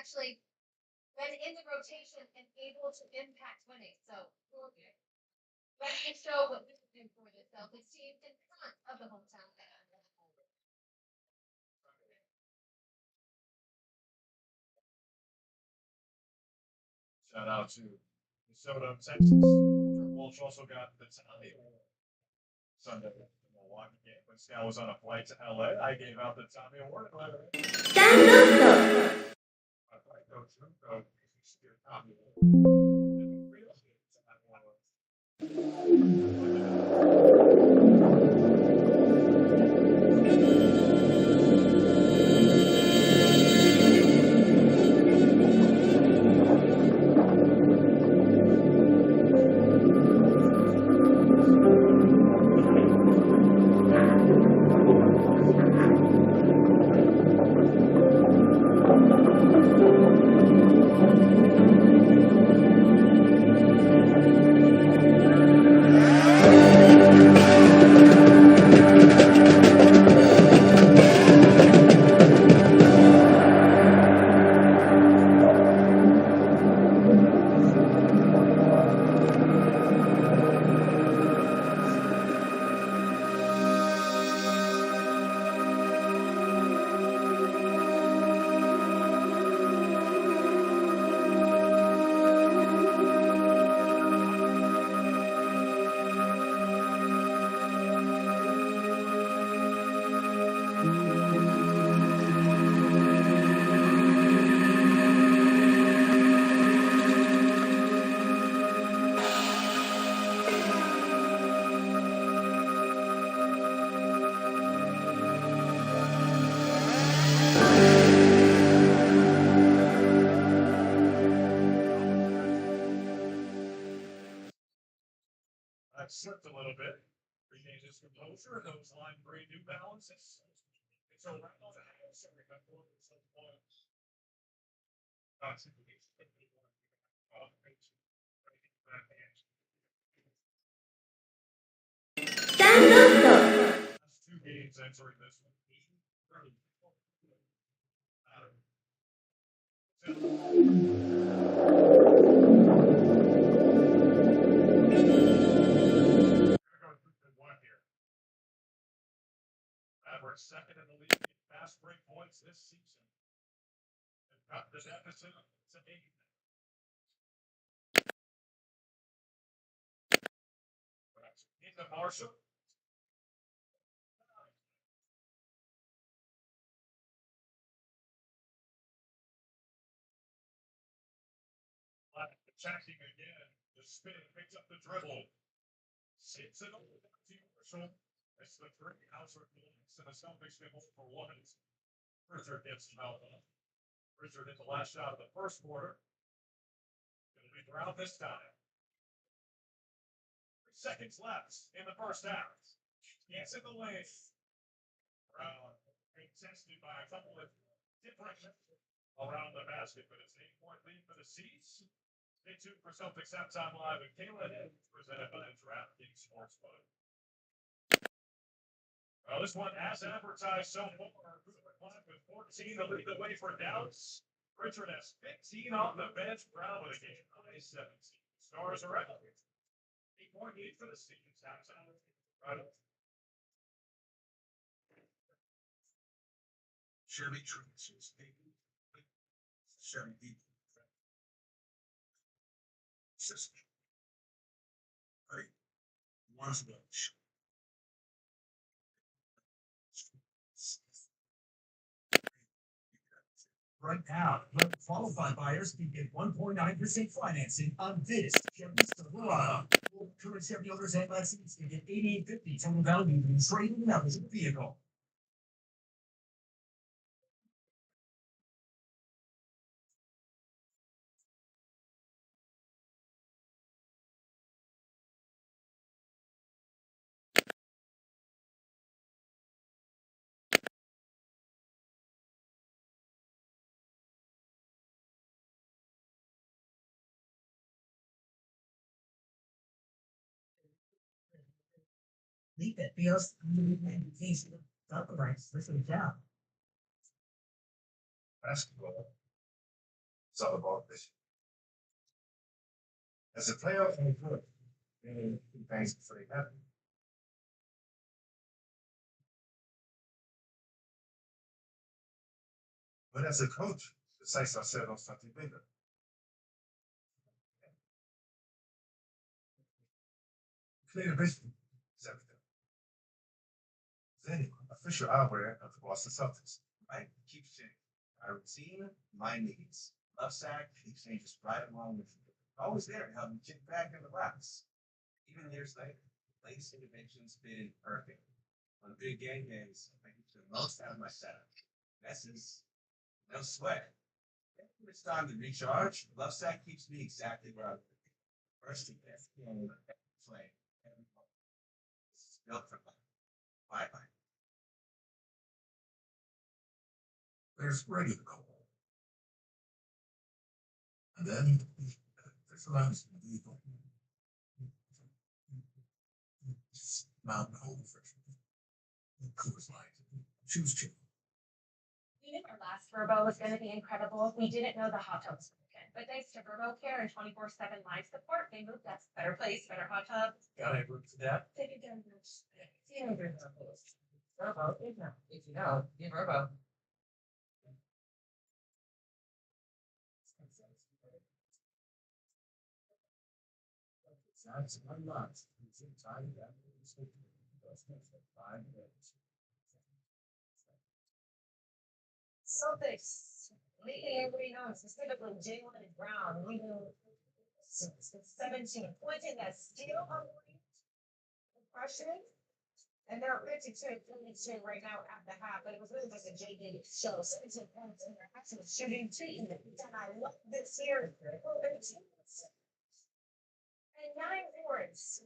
actually been in the rotation and able to impact winning. So ready to show what we can do for the Celtics team in front of the hometown fan. Shout out to Minnesota, Texas. Drew Walsh also got the Tommy Award Sunday. The Milwaukee game. When Scal was on a flight to LA, I gave out the Tommy Award. My flight coach, Tommy Award. I've slipped a little bit. Regained his composure and those line green New Balances. It's a right on the house. Last two games entering this one. We're second in the league in fast break points this season. And cut the deficit to 8. Into Marshall. Attacking again. The spin picks up the dribble. Sits it over to Marshall. It's the three. House relax, and the Celtics get home for one. Richard gets fouled up. Richard hit the last shot of the first quarter. It'll be throughout this time. 3 seconds left in the first half. Gets in the lane. Brown contested by a couple of different around the basket, but it's an 8-point lead for the Seas. Stay tuned for Celtics Halftime Live and Kayla presented by DraftKings Sportsbook. Well, this one, as advertised so far, with 14 to lead the way for Dallas. Richard has 15 off the bench. Brown with a game high 17. Stars are out. 8-point lead for the Seas. Halftime. Right. Chevy Traces, Chevy people. System. Right. One's lunch. Right now, qualified buyers can get 1.9% financing on this Chevy Silverado. Current Chevy owners and lessees can get $88.50 total value in trading out as a vehicle. Leave it feels not the right listen down. Basketball. It's all about this. As a player, I'm good. And thanks for the happen. But as a coach, the sights are set on something bigger. Clear vision is everything. Then, official eyewear of the Boston Celtics. Right? Keep changing. Our routine, my needs. Love sack, keep changes right along with you. Always there to help me kick back and relax. Even years later, latest interventions fit in perfect. On big game days, I get the most out of my setup. Messes, no sweat. When it's time to recharge, Love Sack keeps me exactly where I want to be. First and best game, play, every moment. This is built for life. Bye bye. There's ready to go. And then there's a lot of people. Mountain Home Fresh. Coors Light. Choose chill. We knew our last Verbo was gonna be incredible. We didn't know the hot tub was broken, but thanks to Verbo Care and 24/7 live support, they moved us. Better place, better hot tub. Got any room for that? Take it down. Verbo, if you know, be Verbo. That's my lunch. It's inside that. Five minutes. Celtics, lately everybody knows, specifically Jalen Brown, leading 17 points in that steal on impression. And they're 52-22 right now at the half, but it was really just a JD show. 17 points and they're actually shooting two. And I love this here. And 9 boards.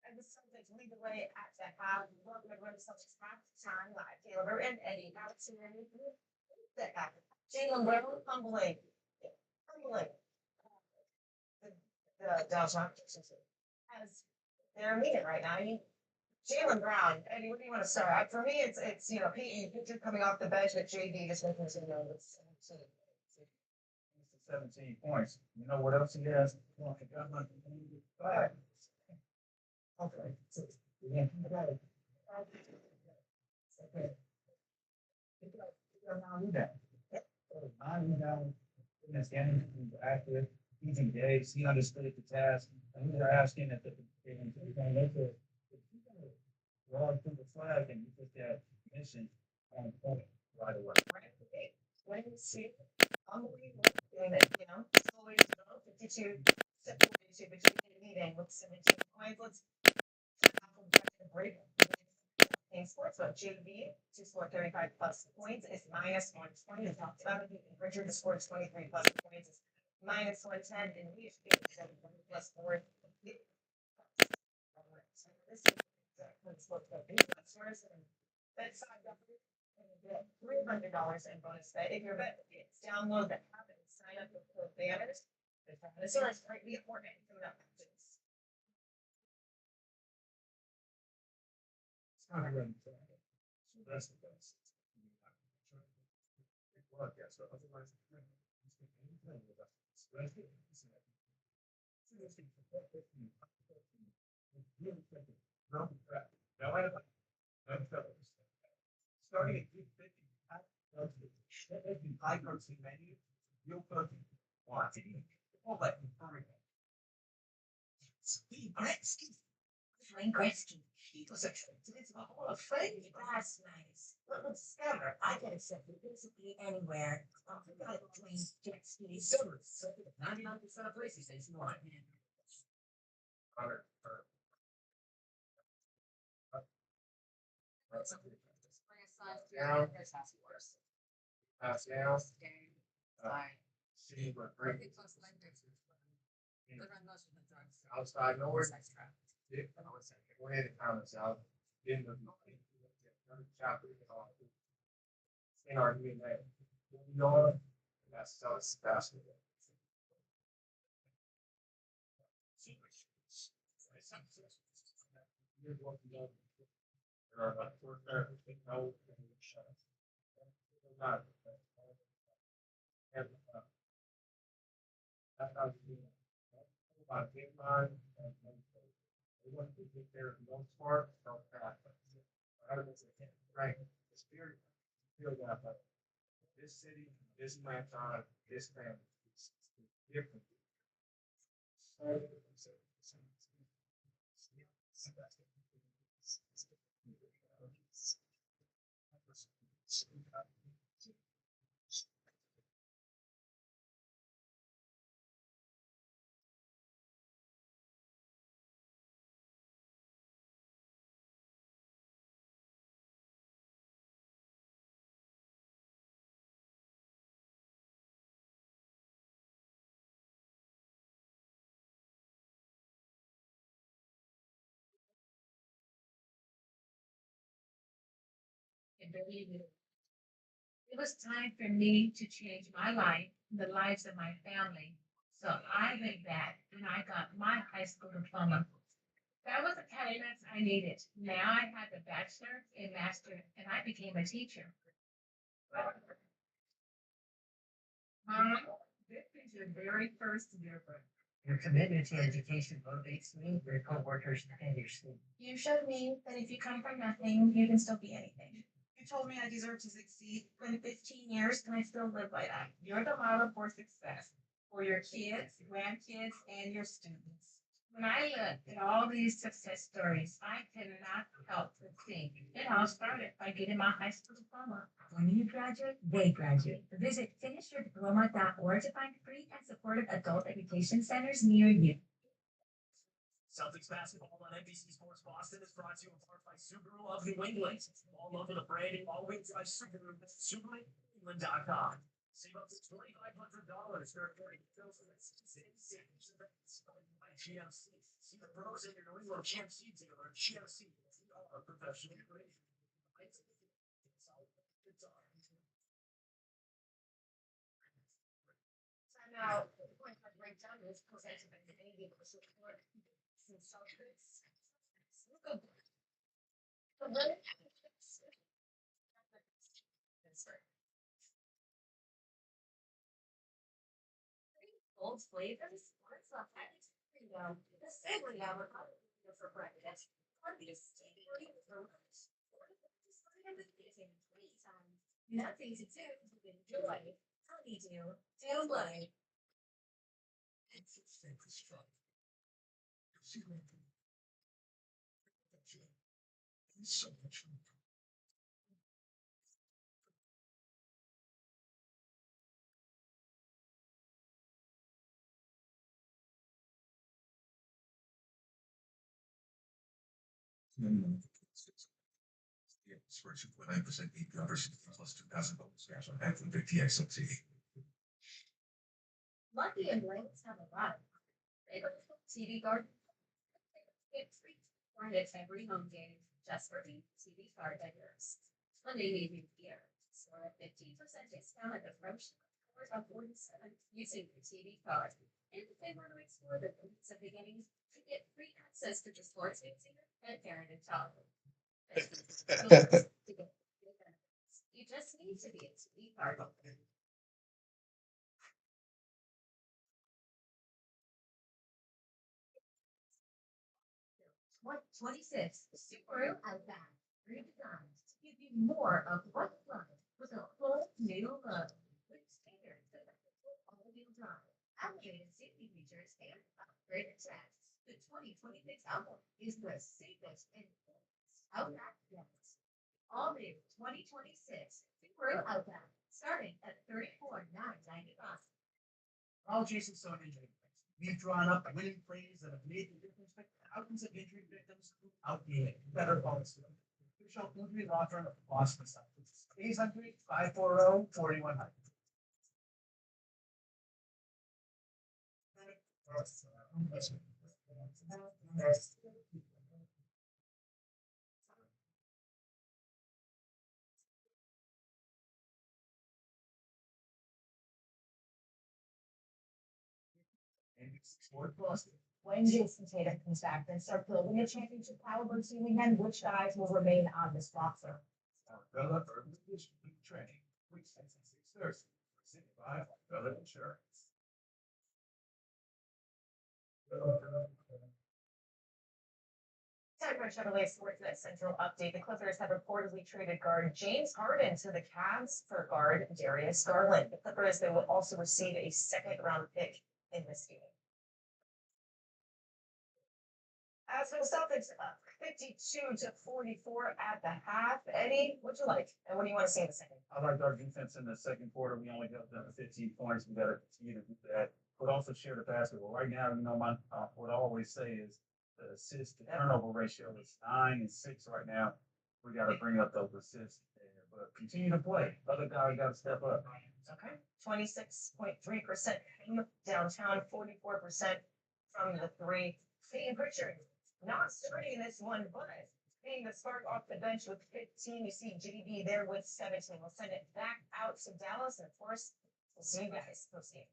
And the Celtics lead the way at the half. Welcome to run the Celtics half time live. Taylor and Eddie Allison and that happened. Jalen Brown humbling. The Dallas Mavericks as they're meeting right now. I mean, Jalen Brown. Eddie, what do you want to start? For me, it's Peyton Pritchard coming off the bench with JD just making some notes. 17 points. You know what else he has? Five. Okay. Yeah. I'm down in this game, he's active, he's engaged, he understood the task, and we were asking if the roll through the flag and you put that mission on point right away. When you see unbelievable doing it, it's always 52, 42, but you meeting with 17 points. Let's break. In sports, but JV to score 35 plus points is minus 120. We talked about it. Richard to score 23 plus points is minus 110, and we should get 7 plus 4. This is bet side and get $300 in bonus bet. If you're bet, download the app and sign up with the banners. This is greatly important coming up. So that's the best. So otherwise, starting at 350, high protein menu, you'll cook quantity. All that Steve Gretzky. Frank Gretzky. He was accepted as a Hall of Fame last night. But discover, I can accept it basically anywhere. I got a dream jet ski. 99% of places say it's not. Down. Pass down. See, but great. Outside north. Go ahead and count us out. In the chapter. In our new name. That's basketball. There are like 4 therapists, no shots. That's how you do it. About big line and we want to take care of the most part, so fast. Right, it's very, feel that, but this city, this franchise, this family, is different. It really did. It was time for me to change my life, and the lives of my family. So I went back and I got my high school diploma. That was the catalyst I needed. Now I had the bachelor and master, and I became a teacher. Mom, this is your very first yearbook. Your commitment to education motivates me, your coworkers, and your students. You showed me that if you come from nothing, you can still be anything. You told me I deserve to succeed. It's been 15 years And I still live by that. You're the model for success for your kids, grandkids, and your students. When I look at all these success stories, I cannot help but think it all started by getting my high school diploma. When you graduate, they graduate. Visit finishyourdiploma.org to find free and supportive adult education centers near you. Celtics basketball on NBC Sports Boston is brought to you in part by Subaru of New England. All over the brand and always drive Subaru. SubaruNewEngland.com. Save up to $2,500 for bills and savings by GMC. See the pros in your New England GMC dealer. GMC. Professional grade. So now, the point I break down is presented by the Navy for support and self-goods. Good. So what? That's right. Old flavors, what's up? You know, the savory avocado for breakfast. Or the savory for lunch. Or the nothing to do, enjoy, honeydew, do like. It's a sacred struggle. See what I mean? It's so much fun. Yeah, spreadsheet with 9% APR versus plus 2,000 bonus cash on half of the TXLT. Lucky and Lanes have a lot. They go to TV Garden. It's free. Find it every home game just for the TV card vendors. Monday evening beer. So a 15% discount at the French stores on 47 using the TV card. And if they want to explore the roots of beginnings, you get free access to the sports museum and parent and child. You just need to be a TV card. 26 Subaru Outback redesigned to give you more of what you love with a whole new look. With standard all-wheel drive, elevated safety features, and upgraded tests, the 2026 Outback is the safest and Outback yet. All new 2026 Subaru Outback starting at $34,995. All Jason Stone injury claims. We've drawn up winning plays that have made the difference, but thousands of injury victims out the better policy. Official injury law firm of Boston, Massachusetts. 800-540-4100. Sport Boston. When Jason Tatum comes back, then start building a championship caliber team again, which guys will remain on this roster? Bella Urban Edition training, weeks 6 and 6 Thursday, presented by Bella Insurance. Time for Chevrolet Sportsnet Central update. The Clippers have reportedly traded guard James Harden to the Cavs for guard Darius Garland. The Clippers, they will also receive a second-round pick in this game. As for the Celtics, 52-44 at the half. Eddie, what'd you like? And what do you want to see in the second? I liked our defense in the second quarter. We only got them to 15 points. We got to continue to do that, but also share the basketball. Right now, my what I always say is the assist to turnover ratio is 9 and 6 right now. We got to bring up those assists there, but continue to play. Other guys got to step up. Okay, 26.3% from downtown, 44% from the three. Steve Pritchard not starting this one, but being the spark off the bench with 15. You see JB there with 17. We'll send it back out to Dallas, and of course, we'll see you guys post-game.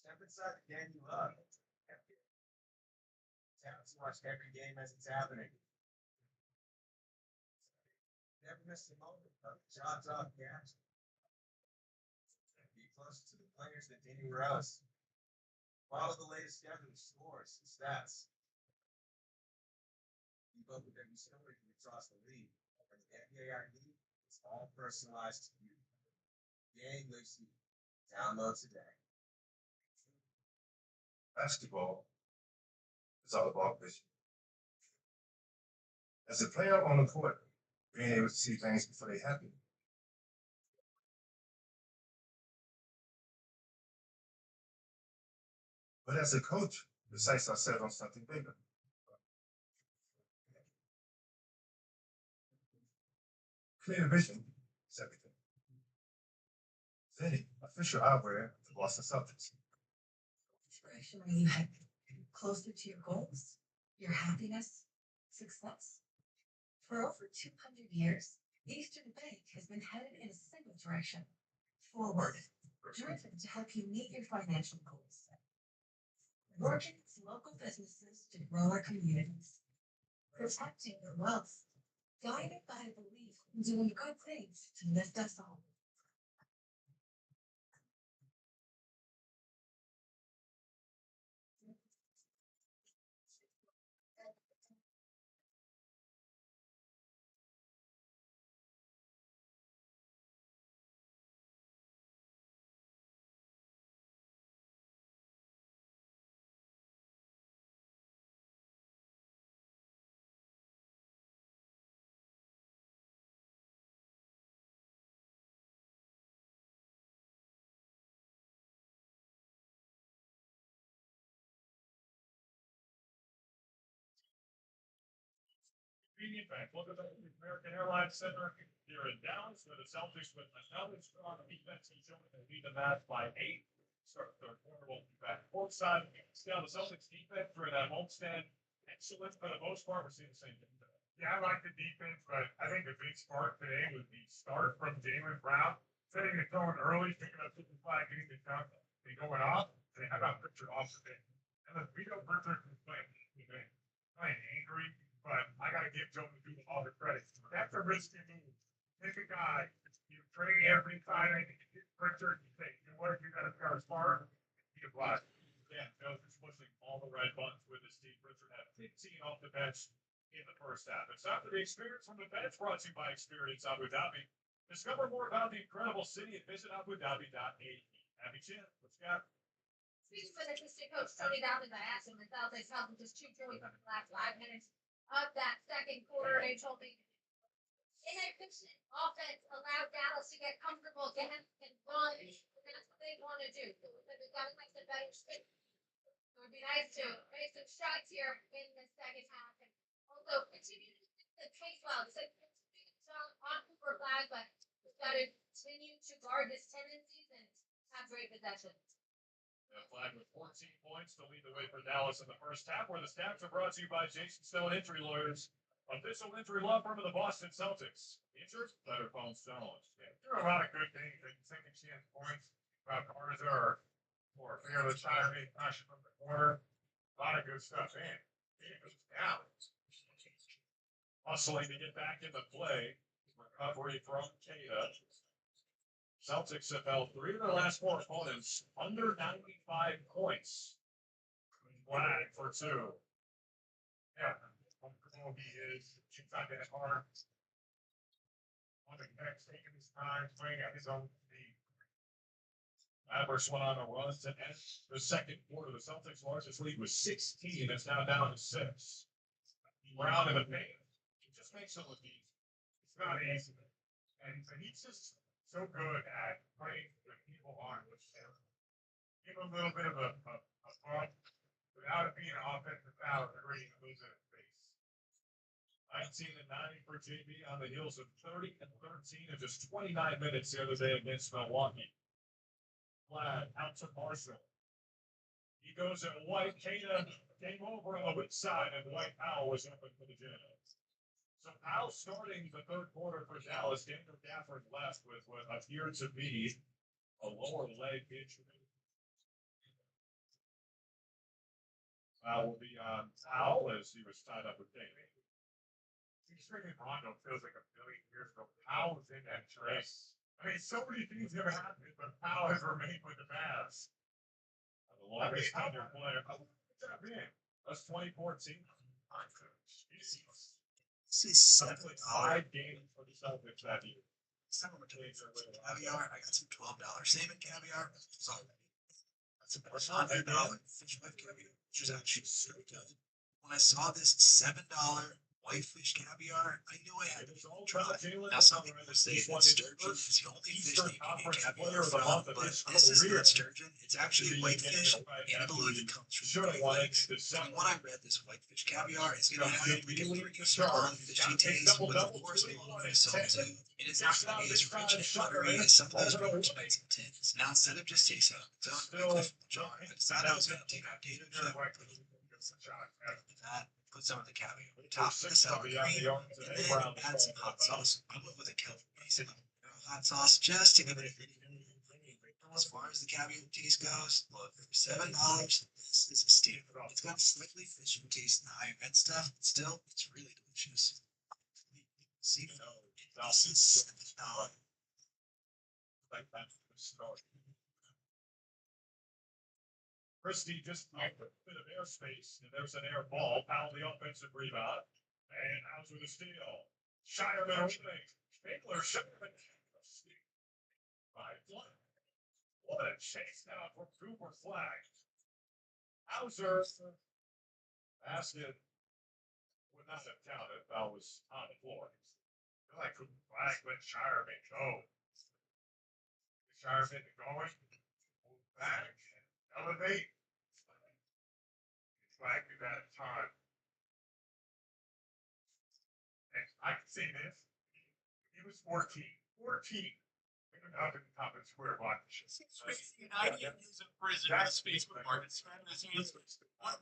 Step inside the game you love. To watch every game as it's happening. Never miss a moment of jobs off gas. Be closer to the players than anywhere else. Follow the latest schedule, scores, and stats. Keep up with every story from across the league. And the NBA ID is all personalized to you. Game lives you. Download today. Basketball is all about vision. As a player on the court, being able to see things before they happen. But as a coach, the sights are set on something bigger. Clear vision is everything. Vinny, official eyewear of the Boston Celtics. Are you heading closer to your goals, your happiness, success? For over 200 years, Eastern Bank has been headed in a single direction, forward, driven to help you meet your financial goals. Working with local businesses to grow our communities, protecting your wealth, guided by a belief in doing good things to lift us all. Convenient fact, look at the American Airlines Center here in Dallas, where the Celtics with another strong defense and showing they lead the match by 8. Start the third quarter, we'll be back courtside. Still, the Celtics defense for that homestand, excellent for the most part. We're seeing the same thing today. Yeah, I like the defense, but I think the big spark today was the start from Jaylen Brown, setting the tone early, picking up 55, getting the dunk, and going off. And how about Pritchard off the bench? And the Vito Pritchard was playing angry, but I got to give Joe Madhu all the credit. That's a risky move. Pick a guy, you trade every time, and you get Pritchard, you think, you know what, you got to start smart, you apply. Yeah, Joe's just pushing all the right buttons with his team. Pritchard had 15 off the bench in the first half. It's after the experience from the bench, brought to you by Experience Abu Dhabi. Discover more about the incredible city and visit AbuDhabi.ae. Abby Chin, what you got? Speaking with assistant coach Tony Dobbins, I asked him the Celtics helped with just 2 points from the last 5 minutes of that second quarter. And he told me inefficient offense allowed Dallas to get comfortable again and run. And that's what they want to do. So we've got to make the better space. It would be nice to make some shots here in the second half. And also continue to get the pace well. So on Cooper flag, but we've got to continue to guard his tendencies and have great possession. Flag with 14 points to lead the way for Dallas in the first half, where the stats are brought to you by Jason Stone Injury Lawyers, official injury law firm of the Boston Celtics. Injured? Better phone Stone. There are a lot of good things that second chance points about Garza or fearless shot made passion from the corner. A lot of good stuff in. It goes down. Hustling to get back into play. Recovery from Cada. Celtics have held 3 of their last 4 opponents under 95 points. Flag for 2. Yeah. He is, she's not that hard. On the next, taking his time, playing at his own speed. Mavericks went on a run to end the second quarter. The Celtics' largest lead was 16. It's now down to 6. Brown in the paint. He just makes it look easy. It's not easy. And he's just so good at playing with people on with him. Give him a little bit of a bump without it being an offensive foul or creating a lose in his face. 19 and 9 for JB on the heels of 30 and 13 in just 29 minutes the other day against Milwaukee. Flag out to Marshall. He goes at White. Cada came over on the weak side, and Dwight Powell was open for the Jazz. So Powell starting the third quarter for Dallas. Daniel Gafford left with what appeared to be a lower leg injury. Will be on Powell as he was tied up with David. He's bringing Rondo feels like a million years ago. Powell was in that dress. I mean, so many things have happened, but Powell has remained with the Mavs. The longest tenured player. That's 2014. See $7. 5 games for the Celtics that year. Caviar. I got some $12 salmon caviar. So that's a $100 fish life caviar, which is actually so good. When I saw this $7 whitefish caviar, I knew I had to try it. Now some people say that sturgeon is the only fish that you can get caviar from, but this is not sturgeon. It's actually whitefish, and I believe it comes from the Great Lakes. From what I read, this whitefish caviar is going to have like a pretty strong fishy taste, but of course a little bit of salt too. It is not going to be as rich and buttery as some of those Brooks Bites and tins. Now instead of just tasting on its own, I decided I was going to take our potato chip, that, put some of the caviar on top of the sour cream, and then add some hot sauce. I went with a California hot sauce just to give it a hit. As far as the caviar taste goes, look, for $7, this is a steal. It's got slightly fishy taste in the higher end stuff, but still, it's really delicious. See, this is $7. Christie just off a bit of airspace, and there's an air ball. Powell the offensive rebound. And House with a steal. Shireman opening. Spangler Shireman. By Flag. What a chase now from Cooper Flag. Hauser. Basket would not have counted. That was on the floor. I feel like Cooper Flag let Shireman go. Shireman going. Move back. Elevate. Flag do that at time. And I can say this. He was 14. 14. Up in the top of the square block. United is in prison. That's Facebook market. What?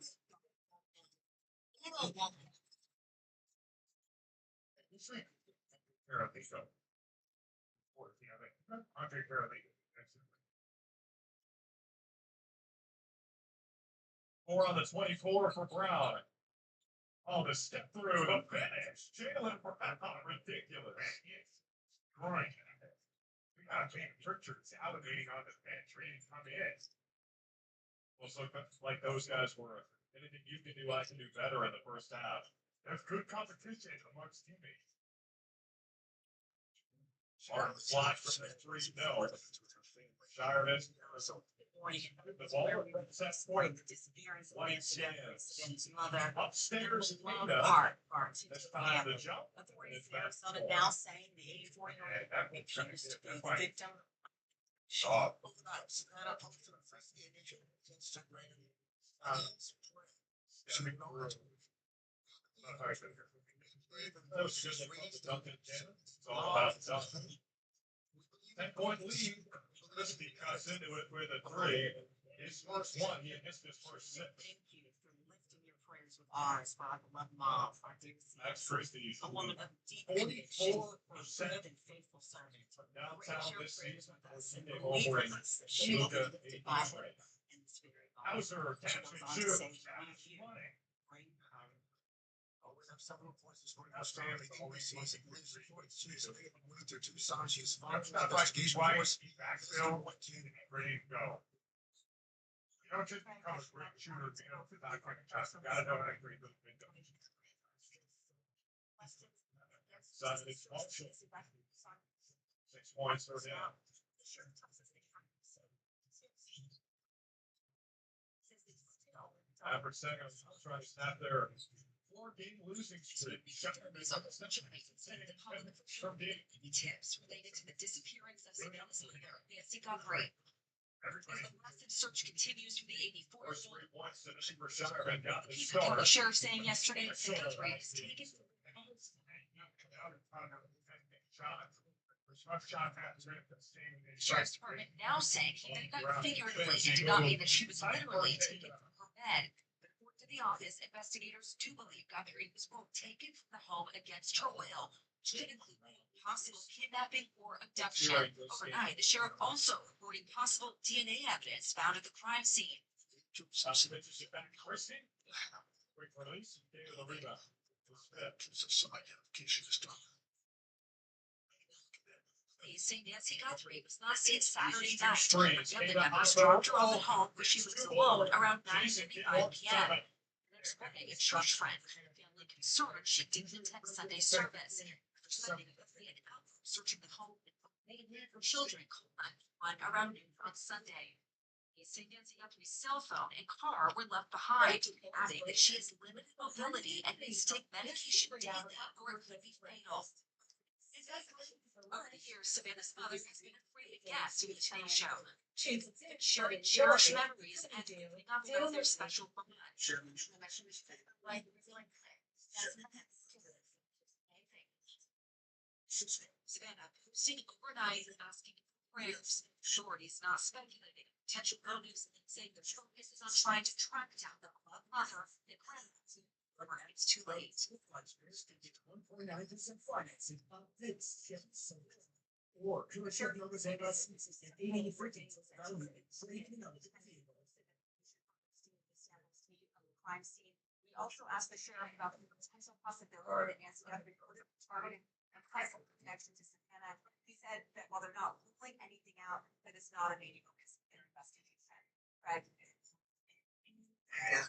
Carolito. 14, I think. Andre Carolito. 4 on the 24 for Brown. Oh, the step through, the finish. Jalen Brown, ridiculous. Great. We got James Pritchard salivating on the bench, ready to come in. Well, so like those guys were, anything you can do, I can do better in the first half. There's good competition amongst teammates. Martin Flash from the 3-0. Shireman. The ball set point. White stands. Upstairs, Nina. This time the jump. Authorities in Arizona now saying the 84-year-old refused to be the victim. That was just like the Duncan cannon. It's all about Duncan. 10-point lead. Christie cuts into it with a 3. His first one, he missed his first 6. Thank you for lifting your prayers with ours, for our beloved mom, our dear That's Christie. a woman of deep conviction, 44% and faithful servant. downtown this season. And Came believe over in in us that she will Luka be divided 83. in the spirit of God. Hauser She catch goes and on to shoot. say, "We you, bring Always have several points to score. Always sees it. She's with her two sons. She's fine. Investigation force. Backfield, ready to go. You don't just become a great shooter, you know, not quick shots, you gotta know how to create those windows. Seven expulsion. 6 points or down. Average seconds, trying to snap their 4-game losing streak. Tips related to the disappearance of Savannah's leader, Nancy Guthrie. The massive search continues for the 84. First 3 points to the Super Shocker and got the Keep the start. sheriff saying yesterday that Guthrie was taken. Sheriff's Department now saying he did that figuratively and did not mean that she was literally taken from her bed. But according to the office, investigators do believe Guthrie was quote taken from the home against her will, which could include possible kidnapping or abduction. Overnight, the sheriff also reporting possible DNA evidence found at the crime scene. Quick release, David the rebound. Police say Nancy Guthrie was last seen Saturday night. Family members dropped her off at home where she was alone around 9:55 p.m. The next morning, a church friend, family concerned she didn't attend Sunday service. Sunday, Guthrie had out searching the home and made for children called 911 around noon on Sunday. They say Nancy Guthrie's cell phone and car were left behind, adding that she has limited mobility and needs to take medication daily or it could be fatal. Over the years, Savannah's mother has been a frequent guest to the Today Show. She's sharing cherished memories and opening up about their special bond. Savannah posting overnight asking for prayers. Authorities not speculating on potential motives, saying their focus is on trying to track down the mother and grandmother. It's too late. 1.9% financing on this. Or commercial numbers and lessons in 80 freaking value. Crime scene. We also asked the sheriff about the potential possibility that Nancy Guthrie could have targeted a possible connection to Savannah. He said that while they're not ruling anything out, that it's not a major focus in their investigation. Right? It's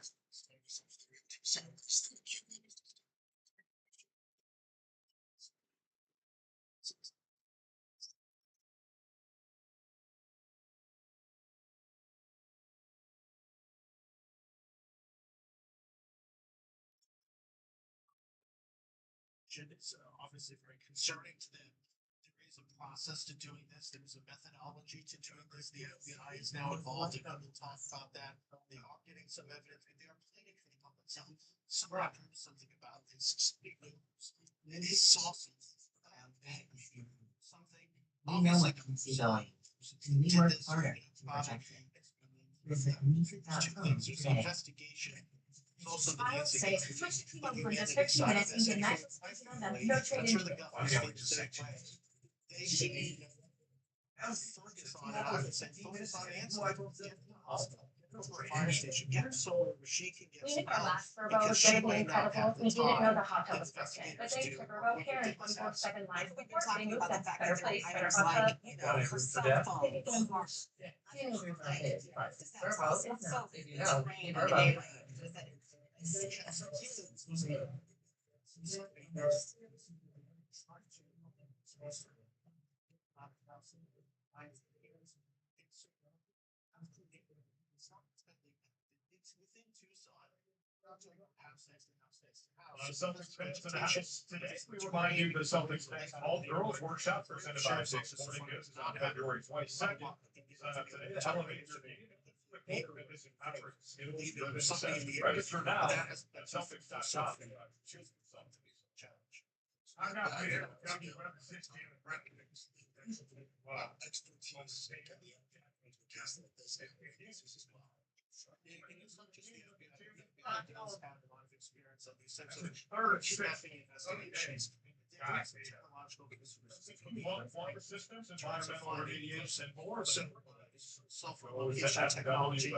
obviously very concerning to them. There is a process to doing this. There's a methodology to doing this. The FBI is now involved, and we'll talk about that. They are getting some evidence, but they are playing it on themselves. Someone heard something about this. It is saucy. Something. We know what can be going. And we work harder to protect it. Listen, we sit down home today. Investigation. Also, I would say switch to people for just 15 minutes and get nice and infiltrated. Fire station, get her solar where she can get We some did our help. last Verbo was going to be incredible. We didn't know the hot tub was broken, but they took Verbo care and 24/7 live support. They moved them to better place, better hot tub. Her cell phone. They became more. Feelings are not his, but Verbo is not. If you know, Verbo. It's within Tucson. Celtics fans in the house today. We remind you that Celtics fans all girls workshop presented by Six Sporting Goods is on February 22nd. Sign up today to elevate your game. Register now at Celtics.com. I'm not here. Water systems, environmental remediation, and more. Self-relocation technology.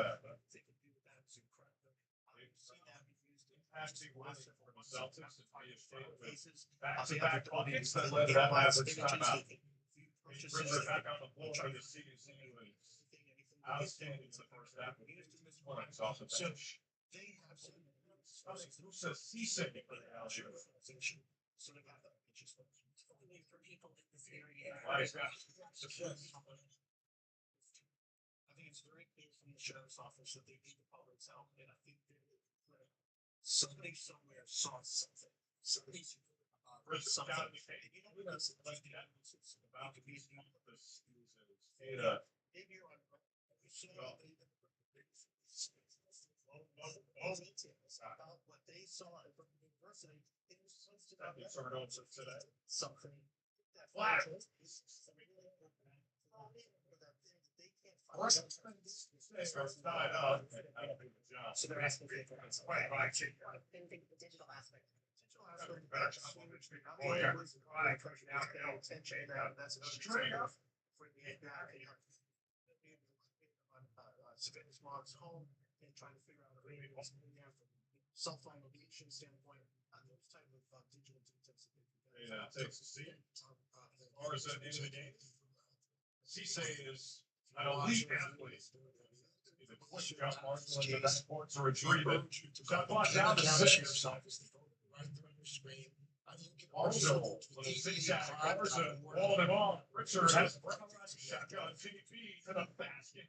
actually winning for the Celtics is being paid with Faces. back-to-back buckets that led to that average timeout. Richard back on the floor for the CUC was outstanding in the first half. Points off the bench. They have some. Who's a seasick for the LSU? So they got that. It's just only for people in this area. Why is that? I think it's very clear from the sheriff's office that they need the public's help, and I think that somebody somewhere saw something. Somebody's Richard got me. And you know what else? Like that. About to be this data. Maybe you're on. You saw details about what they saw from the university. It was supposed to That gets turned on today. something that Flat. It's not up. I don't think the job. So they're asking for information. Right, right. Didn't think of the digital aspect. Digital aspect. Oh, yeah. Right, pushing out there, attention, that's Straight up. For the guy, Savannah's mom's home and trying to figure out a way to cell phone location standpoint on those type of digital details. Yeah, takes a seat. As far as that end of the game, Cisse is an elite athlete. He's a quick jump Marshall into that sports retriever. Got brought down to six. Also, when the zigzag covers it, wall him on. Richard has shotgun TP to the basket.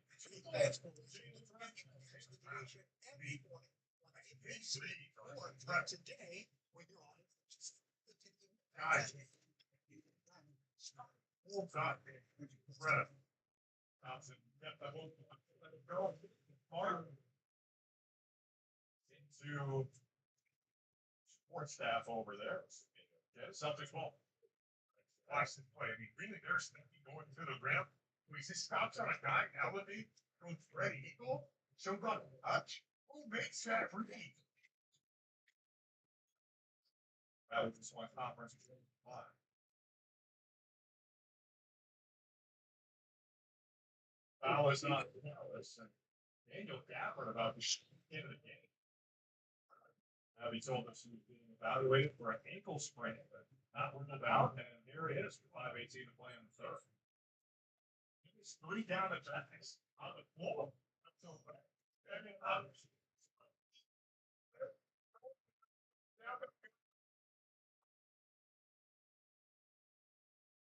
Today, when you're on Guys. Oh, God. Incredible. Thompson got the whole go hard into support staff over there. Yeah, Celtics ball. Watch the play. I mean, really, they're going to the rim. We see stops on a guy, elevate, goes Fred Eagle, shows on touch. Who makes that read? That was just my conference. Foul is not Dallas. Daniel Gabbard about the end of the game. Now he told us he was being evaluated for an ankle sprain, but not ruled out. And here he is, 5:18 to play in the third. He's 3 down attacks on the floor.